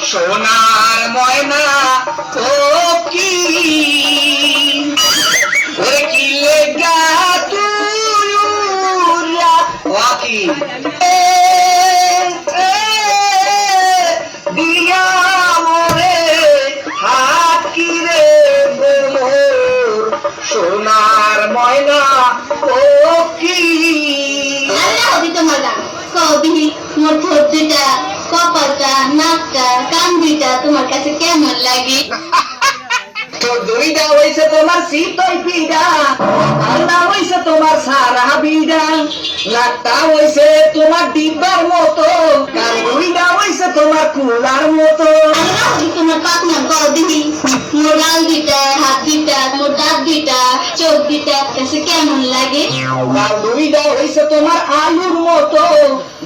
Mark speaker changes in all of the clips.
Speaker 1: সোনার ময়না ও কি ওরে কি লেগা তুই উড়িয়া ওয়াকি দিয়া মরে হাত কি রে মোর সোনার ময়না ও কি
Speaker 2: আল্লাহ দিতে মজা কবি মোর ঠোঁট দুটা কপালটা নাকটা কান দুইটা তোমার কাছে কেমন লাগে?
Speaker 1: তো দুইটা হইছে তোমার শীতল পিডা আল্লাহ হইছে তোমার সারা বিডা নাকটা হইছে তোমার ডিব্বার মতো কান দুইটা হইছে তোমার কুলার মতো
Speaker 2: আল্লাহ তোমার পাকনা কবি মোর গাল দুইটা হাত দুইটা মোর দাঁত দুইটা চোখ দুইটা কাছে কেমন লাগে?
Speaker 1: কান দুইটা হইছে তোমার আলুর মতো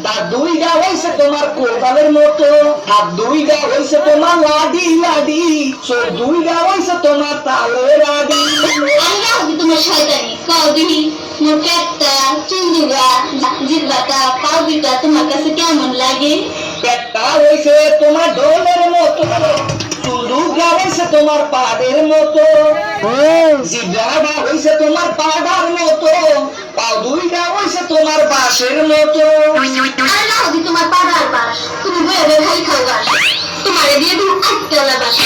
Speaker 1: দাঁত দুইটা হইছে তোমার কোদালের মতো হাত দুইটা হইছে তোমার লাডি লাডি চোখ দুইটা হইছে তোমার তালের আডি
Speaker 2: আল্লাহ তোমার শয়তানি কবি মোর পেটটা চুলদুগা জিহ্বাটা পাও দুইটা তোমার কাছে কেমন লাগে?
Speaker 1: পেটটা হইছে তোমার ঢোলের মতো চুলুগা হইছে তোমার পাড়ের মতো জিহ্বাটা হইছে তোমার পাড়ার মতো পাও দুইটা হইছে তোমার বাঁশের মতো
Speaker 2: আল্লাহ তোমার পাড়ার বাস তুমি বয়ে বয়ে খাই খাও গাছ তোমারে দিয়ে তুমি আটকালা বাস